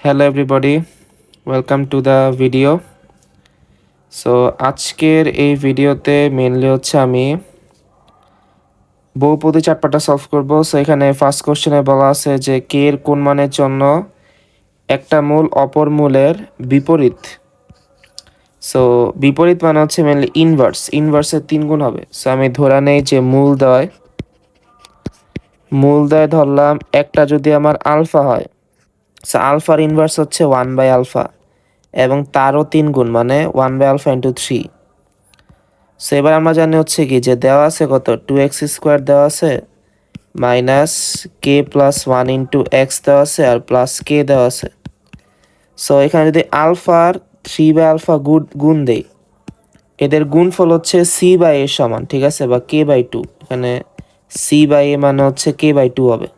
Hello everybody, welcome to the video. So আজকের এই ভিডিওতে মেনলি হচ্ছে আমি বহুপদী চার্টপাটা সলভ করব। সো এখানে ফার্স্ট কোশ্চেনে বলা আছে যে কে এর কোন মানের জন্য একটা মূল অপর মূলের বিপরীত। সো বিপরীত মানে হচ্ছে মেনলি ইনভার্সের 3 গুণ হবে। সো আমি ধরে নেই যে মূল দ্বয় ধরলাম একটা যদি আমার আলফা হয়, সো আলফার ইনভার্স হচ্ছে 1/α এবং তারও 3 গুণ মানে 1/α ইন্টু 3। সো এবার আমরা জানি হচ্ছে কি যে দেওয়া আছে কত 2x² দেওয়া আছে minus k plus 1 into x দেওয়া আছে আর প্লাস কে দেওয়া আছে। সো এখানে যদি আলফার 3/α গুণ দেই, এদের গুণফল হচ্ছে c/a সমান, ঠিক আছে, বা k/2। এখানে c/a মানে হচ্ছে k/2 হবে।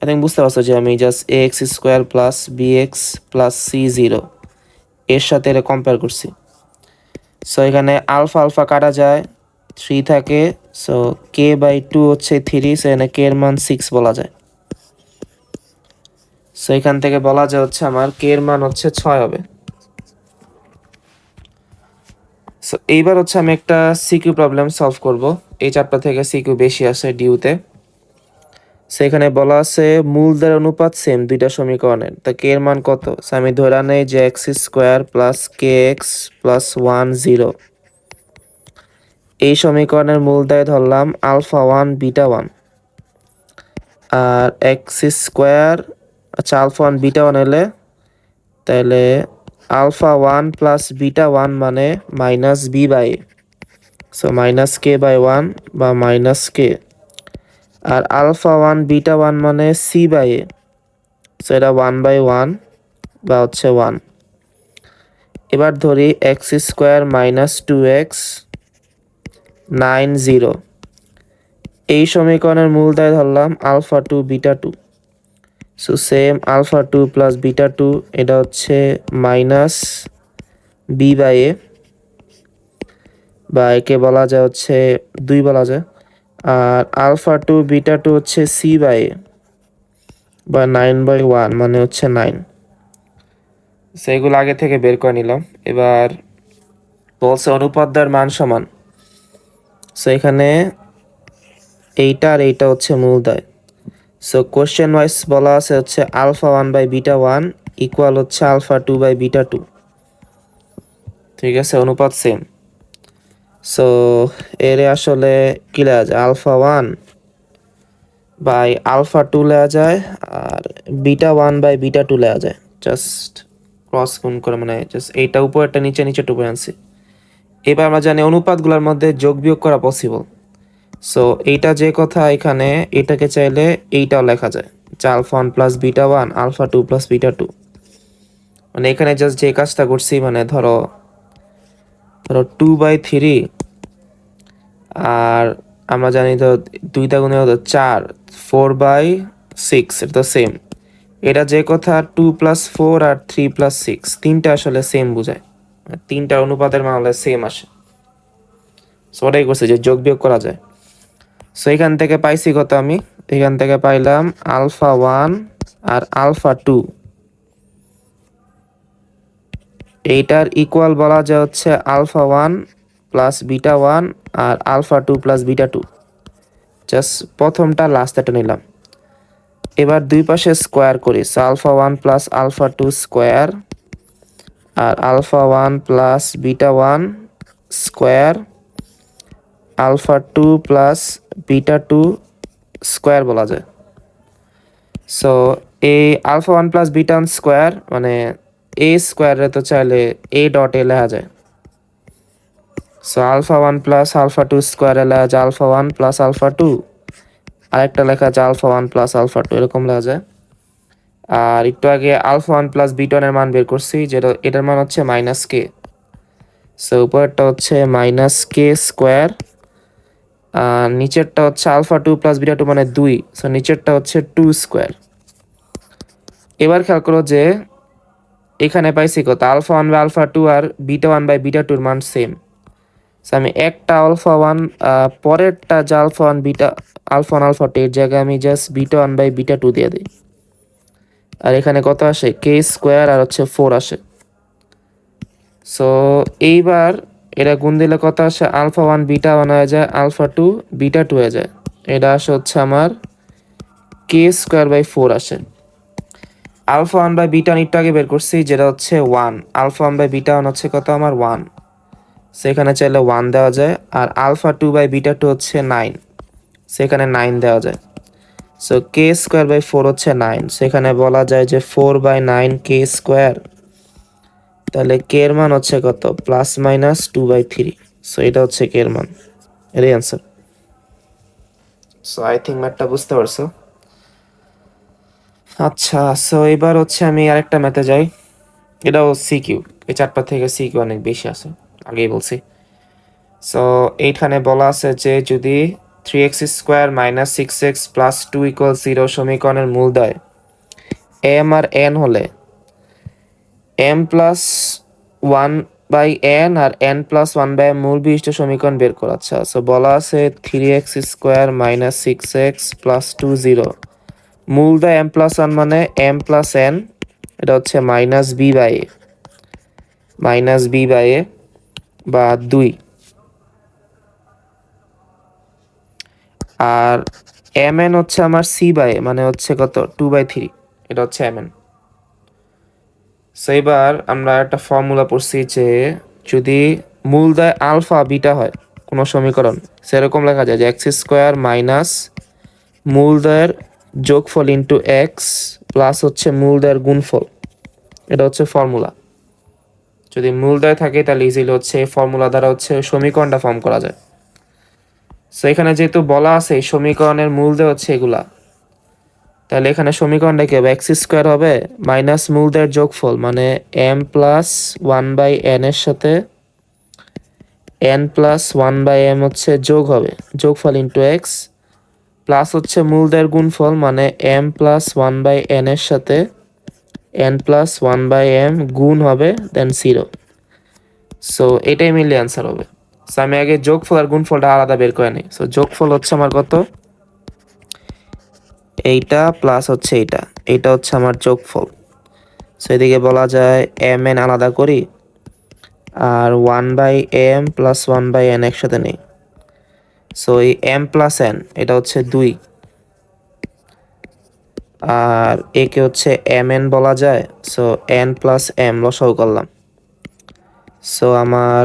আই থিঙ্ক বুঝতে পারছো যে আমি just ax² plus bx plus c0 এর সাথে এটা কম্পেয়ার করছি। সো এখানে আলফা আলফা কাটা যায়, 3 থাকে। সো k/2 হচ্ছে 3, সো এখানে কে এর মান 6 বলা যায়। সো এখান থেকে বলা যায় হচ্ছে আমার কে এর মান হচ্ছে 6 হবে। সো এইবার হচ্ছে আমি একটা সিকিউ প্রবলেম সলভ করব। এই চ্যাপ্টার থেকে সিকিউ বেশি আসে ডিউতে। সো এখানে বলা আছে মূলদের অনুপাত সেম দুইটা সমীকরণের, তা কে এর মান কত। সো আমি ধরে নেই যে x² প্লাস kx প্লাস 1 0। এই সমীকরণের মূলদয় ধরলাম α1 β1 আর x², আচ্ছা α1 β1 এলে তাহলে α1 প্লাস β1 মানে minus b/a, so minus k/1 বা মাইনাস কে। আর α1 β1 মানে c/a, সো এটা 1/1 বা হচ্ছে 1। এবার ধরি x² মাইনাস 2x 9 0। এই সমীকরণের মূলদয় ধরলাম α2 β2। সো সেম α2 প্লাস β2 এটা হচ্ছে মাইনাস b/a, বা একে বলা যায় হচ্ছে 2 বলা যায়। আর α2 β2 হচ্ছে c/a বা 9/1 মানে হচ্ছে 9। সেগুলো আগে থেকে বের করে নিলাম। এবার বলছে অনুপাতদ্বয়ের মান সমান। সো এখানে এইটা আর এইটা হচ্ছে মূলদয়। সো কোশ্চেন ওয়াইজ বলা আছে হচ্ছে α1/β1 ইকুয়াল হচ্ছে α2/β2, ঠিক আছে, অনুপাত সেম। সো এর আসলে কি লেখা যায়, α1/α2 লেখা যায় আর β1/β2 লেখা যায়। জাস্ট ক্রস গুণ করে, মানে জাস্ট এইটা উপরেরটা নিচে নিচেটা উপরে আনছি। এবার আমরা জানি অনুপাতগুলোর মধ্যে যোগ বিয়োগ করা পসিবল। সো এইটা যে কথা, এখানে এটাকে চাইলে এইটাও লেখা যায় যে α1 প্লাস β1 α2 প্লাস β2। মানে এখানে জাস্ট যে কাজটা করছি, মানে ধরো 2/3 আর আমরা জানি তো 2টা গুণে হতো 4, 4/6, এটা তো সেম। এটা যে কথা 2 প্লাস 4 আর 3 প্লাস 6 তিনটা আসলে সেম বোঝায়, তিনটা অনুপাতের মান হলে সেম আসে। সো ওটাই করছে যে যোগ বিয়োগ করা যায়। সো এখান থেকে পাইছি কত, আমি এখান থেকে পাইলাম α1 আর α2, এইটার ইকুয়াল বলা যায় হচ্ছে α1 প্লাস β1 আর α2 প্লাস β2। জাস্ট প্রথমটা লাস্টেটা নিলাম। এবার দুই পাশে স্কোয়ার করি, সো α1 প্লাস α2 স্কোয়ার আর α1 প্লাস β1 স্কোয়ার α2 প্লাস β2 স্কোয়ার বলা যায়। সো এই α1 প্লাস β1 স্কোয়ার মানে এ স্কোয়ারে তো চাইলে a ডট এ লেখা যায়। সো α1 প্লাস α2 স্কোয়ারে লেখা যায় α1 প্লাস α2, আরেকটা লেখা যায় α1 প্লাস α2, এরকম লেখা যায়। আর একটু আগে α1 প্লাস β1 এর মান বের করছি, যেটা এটার মান হচ্ছে মাইনাস কে। সো উপরেরটা হচ্ছে মাইনাস কে স্কোয়ার আর নিচেরটা হচ্ছে α2 প্লাস β2 মানে 2, সো নিচেরটা হচ্ছে 2 স্কোয়ার। এবার খেয়াল করো যে এখানে পাইছি কত, α1/α2 আর β1/β2 মান সেম। সো আমি একটা α1 পরেরটা যে α1 α2 এর জায়গায় আমি জাস্ট β1/β2 দিয়ে দিই। আর এখানে কত আসে কে স্কোয়ার আর হচ্ছে 4 আসে। সো এইবার এটা গুণ দিলে কত আসে আলফা 1 বিটা 1 হয়ে যায়, আলফা 2 বিটা 2 হয়ে যায়। এটা আসে হচ্ছে আমার কে স্কোয়ার বাই 4 আসে। আলফা 1 বাই বিটা একটু আগে বের করছি যেটা হচ্ছে 1, আলফা 1 বাই বিটা 1 হচ্ছে কত আমার 1, সেখানে চাইলে 1 দেওয়া যায়। আর আলফা 2 বাই বিটা 2 হচ্ছে 9, সেখানে 9 দেওয়া যায়। সো কে স্কোয়ার বাই 4 হচ্ছে 9, সেখানে বলা যায় যে 4 বাই 9 কে স্কোয়ার। তাহলে কে এর মান হচ্ছে কত প্লাস মাইনাস 2/3। সো এটা হচ্ছে কে এর মান, এটাই অ্যান্সার। সো আই থিঙ্ক ম্যাথটা বুঝতে পারছো। আচ্ছা, সো এবার হচ্ছে আমি আরেকটা ম্যাথে যাই। এটাও সিকিউ, এই চারটা থেকে সিকিউ অনেক বেশি আছে, আগেই বলছি। সো এইখানে বলা আছে যে যদি 3x square minus 6x plus 2 equal 0 সমীকরণের মূলদয় এম আর এন হলে এম প্লাস 1/n আর n প্লাস 1/m মূল বিশিষ্ট সমীকরণ বের করা। আচ্ছা, সো বলা আছে 3x square minus 6x plus 2 0, মূলদয় m plus 1 মানে m প্লাস n, এটা হচ্ছে মাইনাস b বাই a বা 2। আর mn হচ্ছে আমার c/a মানে হচ্ছে কত 2/3, এটা হচ্ছে mn। সো এবার আমরা একটা ফর্মুলা পড়ছি যে যদি মূলদয় আলফা বিটা হয় কোনো সমীকরণ, সেরকম লেখা যায় যে এক্স স্কোয়ার মাইনাস মূলদয়ের যোগফল ইন্টু এক্স প্লাস হচ্ছে মূলদয়ের গুণফল, এটা হচ্ছে ফর্মুলা। যদি মূলদয় থাকে তাহলে ইজিলি হচ্ছে এই ফর্মুলা দ্বারা হচ্ছে সমীকরণটা ফর্ম করা যায়। সো এখানে যেহেতু বলা আছে এই সমীকরণের মূলদয় হচ্ছে এগুলা, তাহলে এখানে সমীকরণটা কি হবে এক্স স্কোয়ার হবে মাইনাস মূলদয়ের যোগফল মানে এম প্লাস 1/n এর সাথে n প্লাস 1/m হচ্ছে যোগ হবে, যোগফল ইন্টু এক্স প্লাস হচ্ছে মূলদয়ের গুণফল মানে m প্লাস 1/n এর সাথে n প্লাস 1/m গুণ হবে দেন 0। সো এটাই মিললে অ্যান্সার হবে। সো আমি আগে যোগফল আর গুণফলটা আলাদা বের করে নিই। সো যোগফল হচ্ছে আমার কত এইটা প্লাস হচ্ছে এইটা, এইটা হচ্ছে আমার যোগফল। সো এদিকে বলা যায় এম এন আলাদা করি আর 1/m প্লাস 1/n একসাথে নেই। সো এই m প্লাস n এটা হচ্ছে 2, আর একে হচ্ছে mn বলা যায়। সো n প্লাস m লসাগু করলাম। সো আমার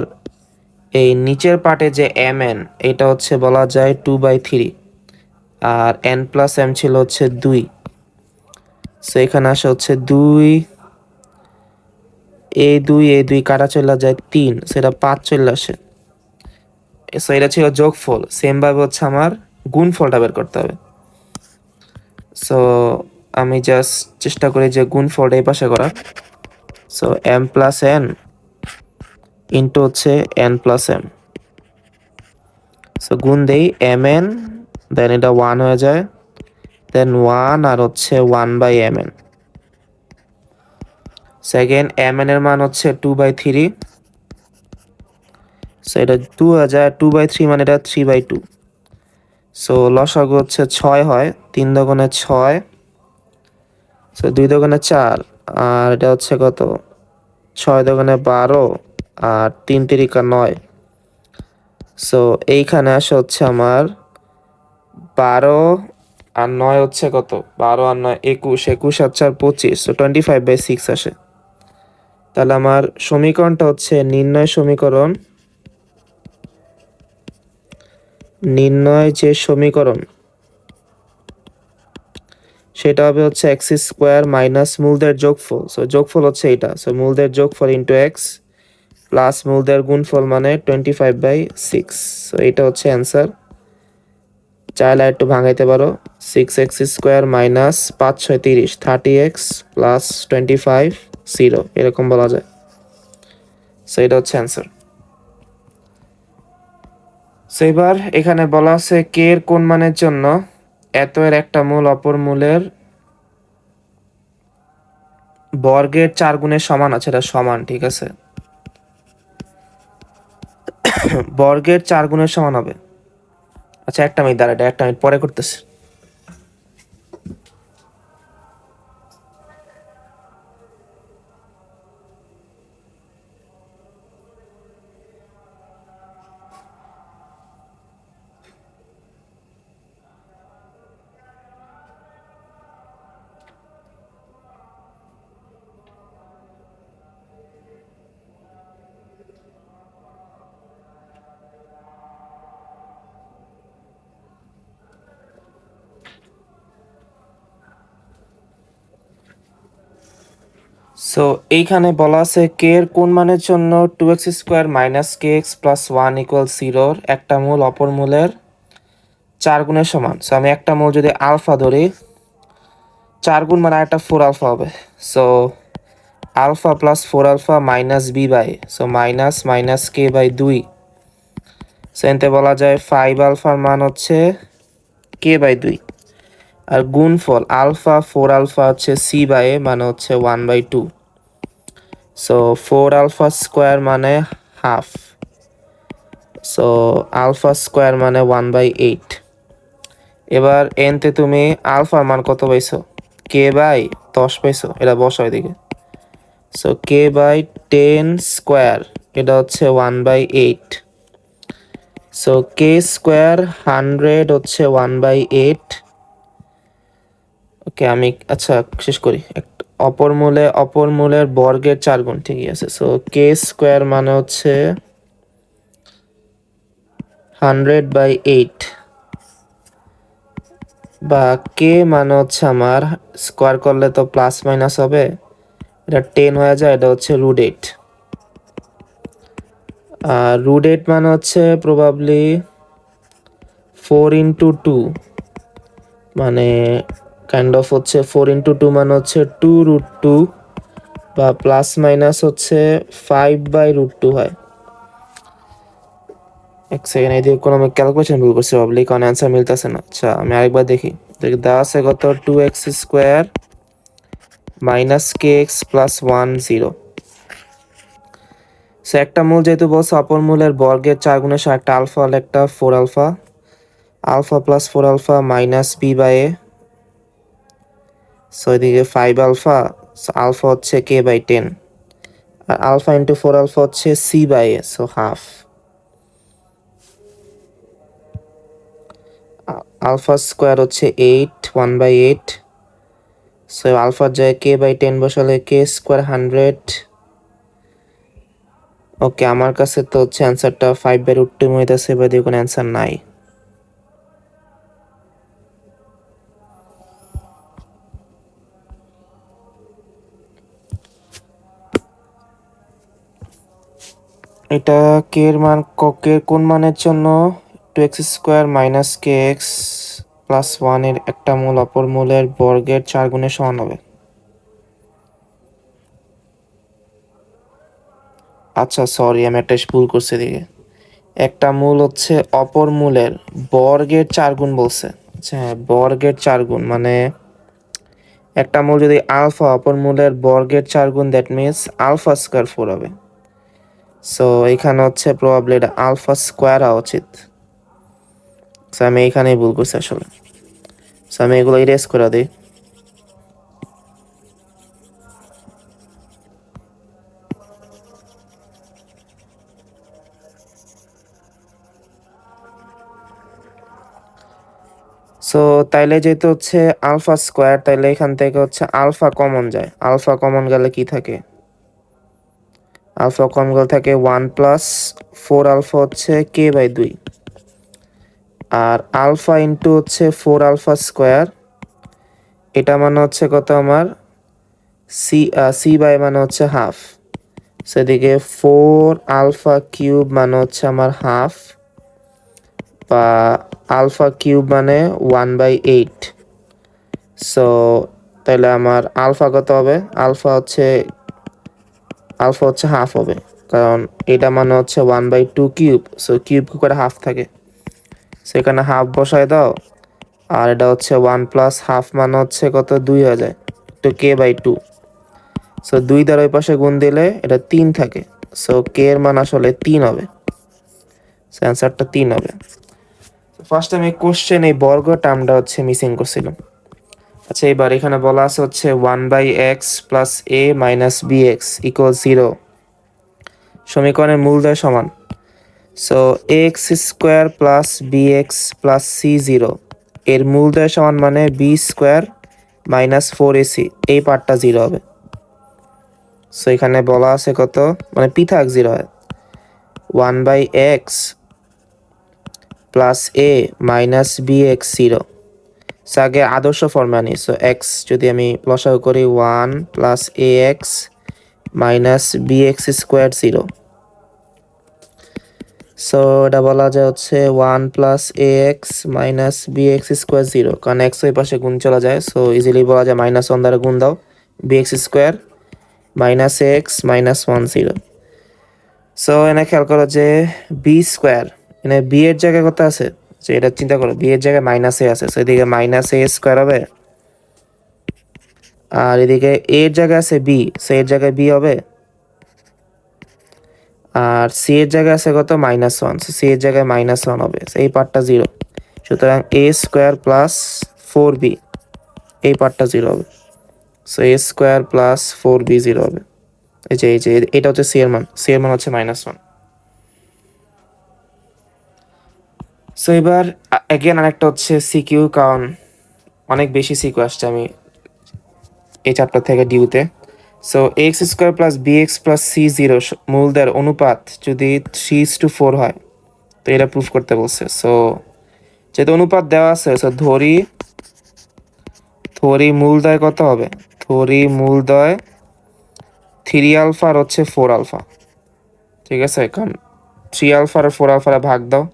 এই নিচের পার্টে যে mn এটা হচ্ছে বলা যায় 2/3 আর n প্লাস m ছিল হচ্ছে 2। সো এখানে আসে হচ্ছে 2, এই দুই কাটা চলে যায় 3, সেটা 5 চলে আসে। সো এটা ছিল যোগফল, সেম ভাবে হচ্ছে আমার গুণফলটা বের করতে হবে। সো আমি জাস্ট চেষ্টা করি যে গুণফলটা এই পাশে করার। So m plus n into হচ্ছে n প্লাস m। সো গুণ দেই mn, দেন এটা 1 হয়ে যায়, দেন 1 আর হচ্ছে 1/mn। সেকেন্ড mn এর মান হচ্ছে 2/3, সো এটা 2 হয়ে যায়, 2/3 মানে এটা 3/2। সো লসাগু হচ্ছে 6 হয়, 3 দোকানে 6, সো 2 দোকানে 4, আর এটা হচ্ছে কত 6 দোকানে 12 আর 3 তিরিকা 9। সো এইখানে আসে হচ্ছে আমার 12 আর 9 হচ্ছে কত 12 আর 9 21, 21 আর 4 25, সো 25/6 আসে। তাহলে আমার সমীকরণটা হচ্ছে নির্ণয় যে সমীকরণ সেটা হবে হচ্ছে এক্স স্কোয়ার মাইনাস মূলদের যোগফল। সো যোগফল হচ্ছে এটা, সো মূলদের যোগফল ইন্টু এক্স প্লাস মূলদের গুণফল মানে 25/6। সো এটা হচ্ছে অ্যান্সার। চাইলে একটু ভাঙাইতে পারো, 6x square minus 5 6 30 30x plus 25 0 এরকম বলা যায়। সো এটা হচ্ছে অ্যান্সার। সো এবার এখানে বলা আছে কে এর কোন মানের জন্য এত এর একটা মূল অপর মূলের বর্গের 4 গুণের সমান আছে, এটা সমান, ঠিক আছে। বর্গের 4 গুণের সমান হবে। আচ্ছা একটা মিনিট দাঁড়া, একটা মিনিট পরে করতেছি। সো এইখানে বলা আছে কে এর কোন মানের জন্য 2x² - kx + 1 = 0 একটা মূল অপর মূলের 4 গুণের সমান। সো আমি একটা মূল যদি আলফা ধরি, 4 গুণ মানে একটা 4 আলফা হবে। So alpha plus 4 alpha minus B by, so minus minus কে বাই 2। সো এতে বলা যায় 5 আলফার মান হচ্ছে কে বাই 2, আর গুণফল আলফা 4 আলফা হচ্ছে সি বাই এ মানে হচ্ছে 1/2। সো 4 আলফা স্কোয়ার মানে হাফ, সো আলফা স্কোয়ার মানে 1/8। এবার এনতে তুমি আলফার মান কত পাইছো? কে বাই 10 পাইছো, এটা বসাও এদিকে। সো কে বাই 10 স্কোয়ার এটা হচ্ছে 1/8। সো কে স্কোয়ার 100 হচ্ছে 1/8। ওকে আমি আচ্ছা শেষ করি। অপর মূলের বর্গের 4 গুণ, ঠিকই আছে। সো কে স্কোয়ার মানে হচ্ছে 100/8, বা কে মানে হচ্ছে আমার স্কোয়ার করলে তো প্লাস মাইনাস হবে, এটা 10 হয়ে যায়, এটা হচ্ছে √8। আর √8 মানে হচ্ছে প্রবাবলি 4 × 2, মানে কাইন্ড অফ হচ্ছে 4 × 2 মানে হচ্ছে 2√2, বা প্লাস মাইনাস হচ্ছে 5/√2 হয়। এক সেকেন্ড, এদিকে কোনো আমি ক্যালকুলেশন ভুল করছি প্রবাবলি, কারণ অ্যান্সার মিলতেছে না। আচ্ছা আমি আরেকবার দেখি। দেওয়া আছে কত, 2x² - kx + 1 0। সো একটা মূল যেহেতু বলছে অপর মূলের বর্গের 4 গুণের সহ একটা আলফা হলে একটা 4 alpha, alpha plus 4 alpha minus B by A. So এদিকে 5 আলফা, আলফা হচ্ছে কে বাই 10, আর আলফা ইন্টু 4 আলফা হচ্ছে C by A, so half. Alpha square হচ্ছে 8, 1/8। সো আলফার জায়গায় কে বাই 10 বসালে কে স্কোয়ার 100। ওকে আমার কাছে তো হচ্ছে অ্যান্সারটা 5/√2 হইতেছে, বা দিয়ে কোনো অ্যান্সার নাই। এটা কে এর মান কে কোন মানের জন্য 2x² - kx + 1 এর একটা মূল অপর মূলের বর্গের 4 গুণের সমান হবে। আচ্ছা সরি, আমি একটা ভুল করছি এদিকে। একটা মূল হচ্ছে অপর মূলের বর্গের 4 গুণ বলছে। আচ্ছা হ্যাঁ, বর্গের 4 গুণ মানে একটা মূল যদি আলফা অপর মূলের বর্গের 4 গুণ, দ্যাট মিনস আলফা স্কোয়ার 4 হবে। সো এখানে হচ্ছে প্রবাবলি এটা আলফা স্কোয়ার হওয়া উচিত। সো আমি এখানেই ভুল করছি আসলে। সো আমি এগুলো ইরেজ করে দিই। সো তাইলে যেহেতু হচ্ছে আলফা স্কোয়ার, তাইলে এখান থেকে হচ্ছে আলফা কমন যায়। আলফা কমন গেলে কি থাকে? আলফা কমন গেলে থাকে 1 + 4 আলফা হচ্ছে K by 2, R alpha into হচ্ছে 4 আলফা স্কোয়ার, এটা মানে হচ্ছে কত আমার সি বাই মানে হচ্ছে হাফ। সেদিকে 4 আলফা কিউব মানে হচ্ছে আমার হাফ, বা আলফা কিউব মানে 1/8। সো তাহলে আমার আলফা কত হবে? আলফা হচ্ছে হাফ হবে, কারণ এটা মানে হচ্ছে 1/2 কিউব। সো কিউব করে হাফ থাকে, সেখানে হাফ বসায় দাও। আর এটা হচ্ছে 1 + হাফ মানে হচ্ছে কত, 2 হয়ে যায়, তো কে বাই 2। সো 2 দ্বারা ওই পাশে গুণ দিলে এটা 3 থাকে। সো কে এর মান আসলে 3 হবে। সো অ্যান্সারটা 3 হবে। ফার্স্ট টাইম এই কোশ্চেন এই বর্গ টার্মটা হচ্ছে মিসিং করছিলাম। আচ্ছা এবার এখানে বলা আছে হচ্ছে 1/x + a - bx = 0 সমীকরণের মূলদ্বয় সমান। সো x² + bx + c 0 এর মূলদ্বয় সমান মানে b² - 4ac, এই পার্টটা 0 হবে। সো এখানে বলা আছে কত, মানে পৃথক 0 হয়, 1/x + a - bx 0। আগে আদর্শ ফর্মে আনি। সো এক্স যদি আমি লসাগু করি 1 + ax minus B X square 0। So এটা বলা যায় হচ্ছে 1 plus A X minus B X square 0, কারণ এক্স ওই পাশে গুণ চলা যায়, সো ইজিলি বলা যায় -1 দ্বারা গুণ দাও, বি এক্স স্কোয়ার মাইনাস এ এক্স মাইনাস 1 0। সো এনে খেয়াল করো যে বি স্কোয়ার, এনে বি এর জায়গায় কত আছে, যে এটা চিন্তা করো বি এর জায়গায় মাইনাস এ আছে, সো এদিকে মাইনাস এ স্কোয়ার হবে, আর এদিকে এ এর জায়গায় আছে বি, সো এর জায়গায় বি হবে, আর সি এর জায়গায় আছে কত -1, সো সি এর জায়গায় -1 হবে, এই পার্টটা 0। সুতরাং এ স্কোয়ার প্লাস 4b, এই পার্টটা 0 হবে, সো এ স্কোয়ার প্লাস 4b 0 হবে। এই যে এটা হচ্ছে সি এর মান, সি এর মান হচ্ছে -1। সো এবার এগেন আরেকটা হচ্ছে সিকিউ, কারণ অনেক বেশি সিকিউ আসছে আমি এই চ্যাপ্টার থেকে ডিউতে। So X square plus B X plus C 0 মূলদের অনুপাত যদি 3:4 হয়, তো এটা প্রুফ করতে বলছে। সো যেহেতু অনুপাত দেওয়া আছে, সো ধরি মূলদয় কত হবে, ধরি মূলদয় 3 আলফা আর হচ্ছে 4 আলফা, ঠিক আছে, কারণ 3 আলফা আর 4 আলফারে ভাগ দাও,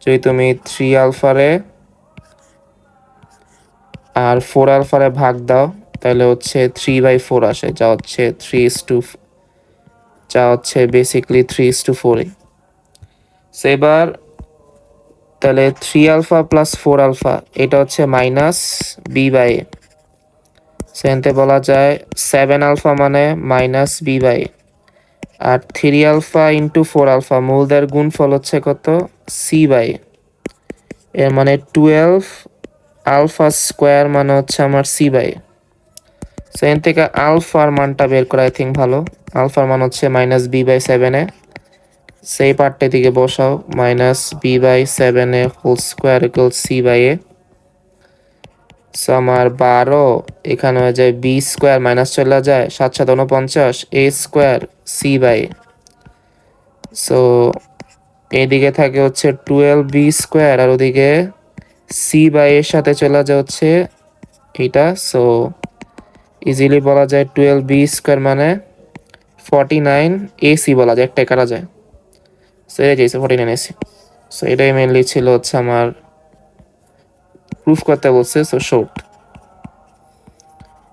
যদি তুমি 3 আলফারে আর 4 আলফারে ভাগ দাও তাহলে হচ্ছে 3/4 আসে, যা হচ্ছে 3:, যা হচ্ছে বেসিকলি 3:4। সো এবার তাহলে 3 আলফা প্লাস 4 আলফা এটা হচ্ছে মাইনাস b/a, সেখানে বলা যায় 7 আলফা মানে মাইনাস b/a, আর 3 আলফা ইন্টু 4 আলফা মূলদের গুণফল হচ্ছে কত c/a, এর মানে 12 আলফা স্কোয়ার মানে হচ্ছে আমার c/a। সেখান থেকে আলফার মানটা বের করা আই থিঙ্ক ভালো, আলফার মান হচ্ছে -b/7, সেই পার্টটা দিকে বসাও, -b/7 whole square equal c/a। So আমার 12 এখানে হয়ে যায় বি স্কোয়ার, মাইনাস চলে যায় 7 7 49 এ স্কোয়ার c/a। সো এইদিকে থাকে হচ্ছে 12b স্কোয়ার, আর ওদিকে c/a এর সাথে চলে যায় হচ্ছে এইটা। সো ইজিলি বলা যায় 12b স্কোয়ার মানে 49 ac বলা যায়, একটা করা যায়, সো এই যে 49 ac। সো এটাই মেনলি ছিল হচ্ছে আমার প্রুফ করতে বলছে, সো শর্ট।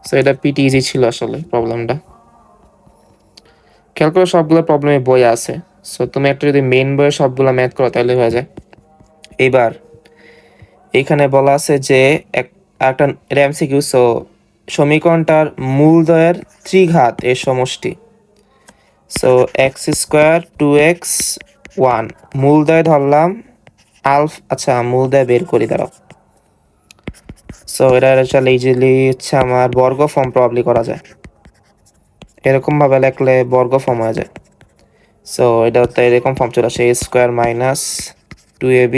সো এটা পিটি ইজি ছিল আসলে প্রবলেমটা, খেয়াল করো সবগুলো প্রবলেমে বই আছে, সো তুমি একটা যদি মেইন বইয়ে সবগুলো ম্যাথ করো তাহলে হয়ে যায়। এবার এখানে বলা আছে যে একটা এমসিকিউ, সো সমীকরণটার মূলদ্বয়ের ত্রিঘাত এর সমষ্টি। সো এক্স স্কোয়ার 2x 1 মূলদ্বয় ধরলাম আচ্ছা মূলদ্বয় বের করি দাঁড়াও। সো এটা আসলে ইজিলি হচ্ছে আমার বর্গ ফর্ম প্রবলি করা যায়, এরকম ভাবে লিখলে বর্গ ফর্ম হয়ে যায়। সো এটা হচ্ছে এরকম ফর্ম চলে আসে, a square minus 2ab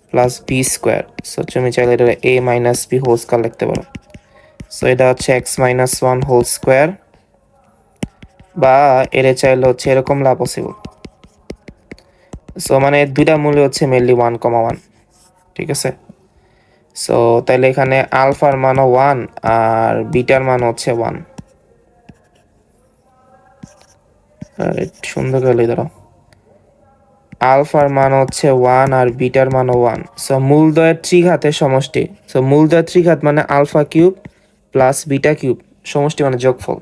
plus B square. So তুমি চাইলে এটা a minus B whole square লিখতে পারো। সো এটা হচ্ছে x-1 হোল স্কোয়ার, বা এর চাইলে হচ্ছে এরকম লা পসিবল। সো মানে দুইটা মূল্য হচ্ছে মেনলি 1,1, ঠিক আছে। সো তাহলে এখানে আলফার মানও 1 আর বিটার মান হচ্ছে 1। সুন্দর করে ধরো, আলফার মান হচ্ছে 1 আর বিটার মানও 1। সো মূলদ্বয়ের ত্রিঘাতের সমষ্টি, সো মূলদ্বয়ের ত্রিঘাত মানে alpha cube plus beta cube, সমষ্টি মানে যোগফল।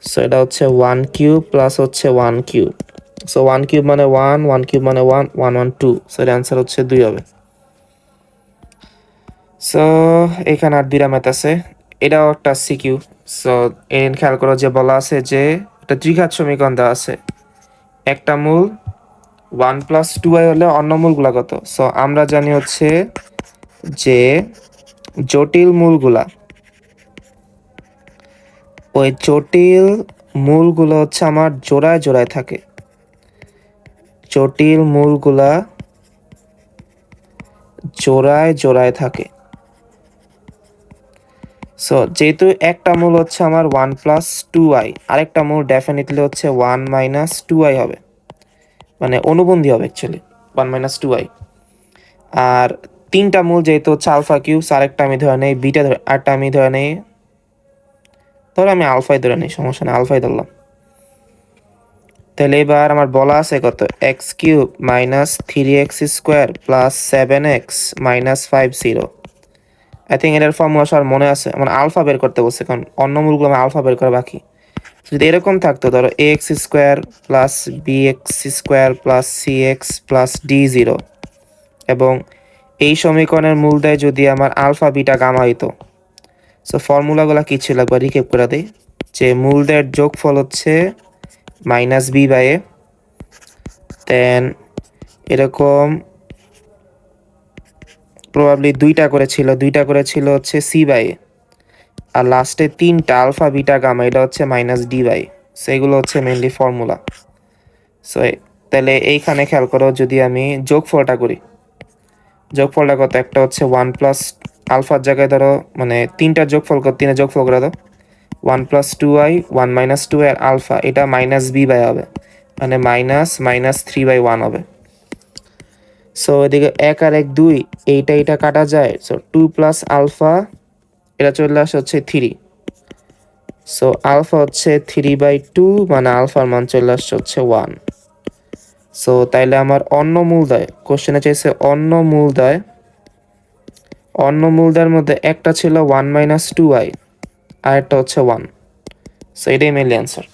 সো এটা হচ্ছে 1 কিউব প্লাস হচ্ছে 1 কিউব। সো 1 কিউব মানে 1, 1 কিউব মানে 1, 1 1 2। সো এর অ্যান্সার হচ্ছে 2 হবে। সো এখানে আর দুইটা ম্যাথ আছে, এটাও একটা সিকিউ। সো এর খেয়াল করো যে বলা আছে যে একটা ত্রিঘাত সমীকরণ দেওয়া আছে, একটা মূল 1 প্লাস 2i হলে অন্য মূলগুলা কত। সো আমরা জানি হচ্ছে যে জটিল মূলগুলা, ওই জটিল মূলগুলো হচ্ছে আমার জোড়ায় জোড়ায় থাকে, জটিল মূলগুলা জোড়ায় জোড়ায় থাকে। সো যেহেতু একটা মূল হচ্ছে আমার 1 প্লাস 2i, আরেকটা মূল ডেফিনেটলি হচ্ছে 1 মাইনাস 2i হবে, মানে অনুবন্ধী হবে অ্যাকচুয়ালি 1 মাইনাস 2i। আর তিনটা মূল যেহেতু হচ্ছে আলফা কিউবস, আরেকটা আমি ধরে নেই বিটা, আরেকটা আমি ধরে নেই ধরো আমি আলফাই ধরে নিই, সমস্যা নেই, আলফাই ধরলাম। তাহলে এবার আমার বলা আছে কত, x cube minus 3x² plus 7x minus 50। I think এটার ফর্মুলা সবার মনে আছে, মানে আলফা বের করতে বলছে, কারণ অন্য মূলগুলো আমার আলফা বের করা বাকি। যদি এরকম থাকতো ধরো ax² plus bx² plus cx plus d0, এবং এই সমীকরণের মূল দেয় যদি আমার আলফা বিটা গামা হইতো। সো ফর্মুলাগুলো কি ছিল একবার রিকেপ করে দিই, যে মূল দেয়ের যোগফল হচ্ছে মাইনাস বি বাই এ, দেন এরকম প্রবাবলি দুইটা করে ছিল হচ্ছে সি বাই এ, আর লাস্টে তিনটা আলফা বিটা গামা, এটা হচ্ছে মাইনাস ডি বাই। সেগুলো হচ্ছে মেনলি ফর্মুলা। সো তাহলে এইখানে খেয়াল করো, যদি আমি যোগফলটা করি, যোগফলটা কত, একটা হচ্ছে 1 প্লাস আলফার জায়গায় ধরো মানে তিনটার যোগফল কত, তিনের যোগফল করে দাও, 1 + 2i 1 - 2 আর আলফা, এটা মাইনাস বি বাই হবে, মানে মাইনাস মাইনাস 3/1 হবে। সো এদিকে 1 আর 1 2, এইটা কাটা যায়, সো 2 প্লাস আলফা, এটা চলে আসে হচ্ছে 3। সো আলফা হচ্ছে 3/2, মানে আলফার মান চলে আসছে হচ্ছে 1। সো তাইলে আমার অন্য মূলদয় কোশ্চেনে চাইছে, অন্য মূলদের মধ্যে একটা ছিল 1 - 2i, আর একটা হচ্ছে 1। সো এটাই মেনলি অ্যান্সার,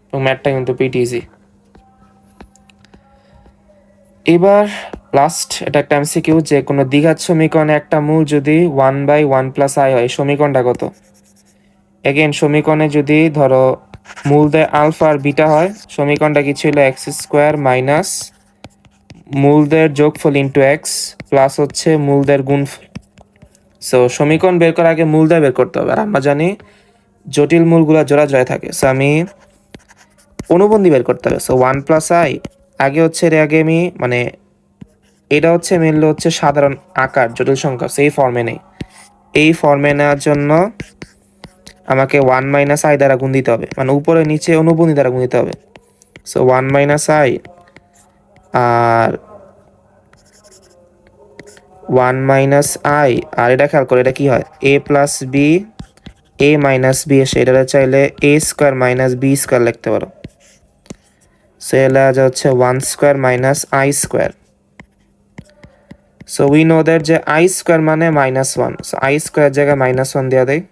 এবং ম্যাথটা কিন্তু পিটি ইজি। এবার লাস্ট, এটা একটা এমসিকিউ, যে কোনো দ্বিঘাত সমীকরণে একটা মূল যদি 1/1 + i হয়, সমীকরণটা কত? এগেন সমীকরণে যদি ধরো মূল দেয় আলফা আর বিটা হয়, সমীকরণটা কি ছিল, x² মাইনাস মূলদের যোগফল ইন্টু এক্স প্লাস হচ্ছে মূলদের গুণফল। সো সমীকরণ বের করার আগে মূলদের বের করতে হবে, আর আমরা জানি জটিল মূলগুলো জোড়া জোড়ায় থাকে। সো আমি অনুবন্ধী বের করতে হবে। সো 1 + i আগে হচ্ছে, আগে আমি মানে এটা হচ্ছে মেনলি হচ্ছে সাধারণ আকার জটিল সংখ্যা, সেই ফর্মে নেই। এই ফর্মে নেওয়ার জন্য আমাকে 1 - i দ্বারা গুণ দিতে হবে, মানে উপরে নিচে অনুবন্ধী দ্বারা গুণ দিতে হবে। সো 1 - i আর 1 - i, আর এটা খেয়াল করে এটা কি হয়, a + b, a - b এসে এটা চাইলে a² - b² লিখতে পারো। সো এটা হচ্ছে 1² - i²। So we know that যে i² মানে -1, সো i² জায়গায় -1 দেওয়া দেয়,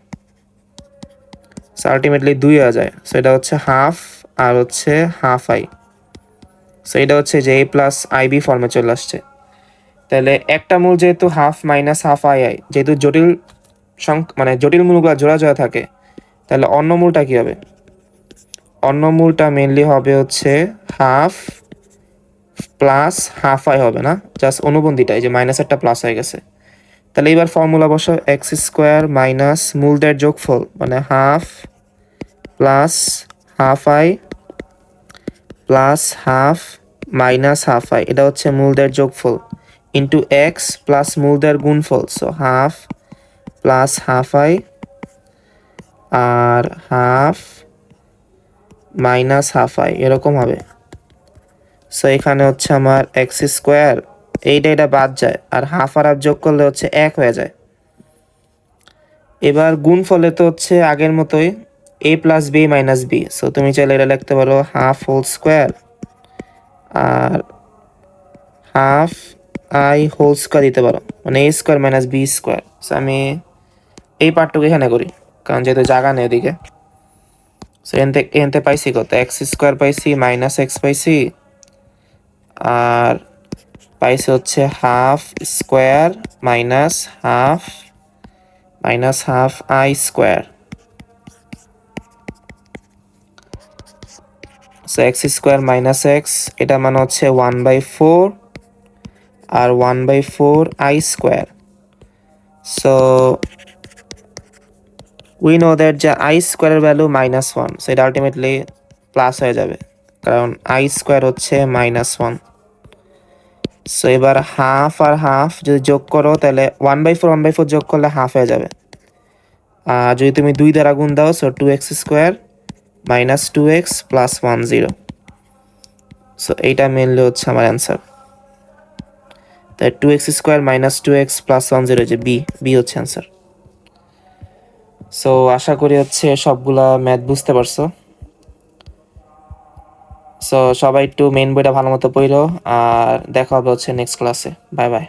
সো আলটিমেটলি 2 হয়ে যায়। সো এটা হচ্ছে হাফ, আর হচ্ছে হাফ i। সো এটা হচ্ছে যে a + ib ফর্মে চলে আসছে। তাহলে একটা মূল যেহেতু হাফ মাইনাস হাফ i, যেহেতু জটিল মানে জটিল মূলগুলো জোড়া জোড়া থাকে, তাহলে অন্য মূলটা কি হবে? অন্য মূলটা মেনলি হবে হচ্ছে হাফ প্লাস হাফ i হবে না, জাস্ট অনুবন্ধীটাই যে মাইনাস একটা প্লাস হয়ে গেছে। তাহলে এবার ফর্মুলা বসো, x² মাইনাস মূলদের যোগফল, মানে half plus half i plus half minus half i, এটা হচ্ছে মূলদের যোগফল, ইন্টু এক্স প্লাস মূলদের গুণফল। So half plus half i আর হাফ মাইনাস হাফ i, এরকম হবে। সো এখানে হচ্ছে আমার x², এটা বাদ যায়, আর হাফ আর হাফ যোগ করলে হচ্ছে 1 হয়ে যায়। এবার গুণফলে তো হচ্ছে আগের মতোই a + b - b। সো তুমি চাইলে এটা লিখতে পারো হাফ হোল স্কোয়ার আর হাফ i হোল স্কোয়ার দিতে পারো, মানে a² - b²। সো আমি এই পার্টটুকু এখানে করি, কারণ যেহেতু জায়গা নেই ওদিকে। সো এখান থেকে পাইছি কত, x² পাইছি মাইনাস এক্স পাইছি, আর পাইছি হচ্ছে half square minus half i²। So x² - x, এটা মানে হচ্ছে 1/4 আর 1/4 i²। So we know that যে i² এর ভ্যালু -1, সো এটা আলটিমেটলি প্লাস হয়ে যাবে, কারণ i² হচ্ছে -1। সো এবার হাফ আর হাফ যদি যোগ করো, তাহলে 1/4 যোগ করলে হাফ হয়ে যাবে। আর যদি তুমি 2 দ্বারা গুণ দাও, সো 2x² - 2x + 1 0। সো এইটা মেনলি হচ্ছে আমার অ্যান্সার। তাই 2x² - 2x + 1 0, যে বি হচ্ছে অ্যান্সার। সো আশা করি হচ্ছে সবগুলা ম্যাথ বুঝতে পারছো। সো সবাই একটু মেইন বইটা ভালো মতো পড়ো, আর দেখা হবে হচ্ছে নেক্সট ক্লাসে। Bye bye.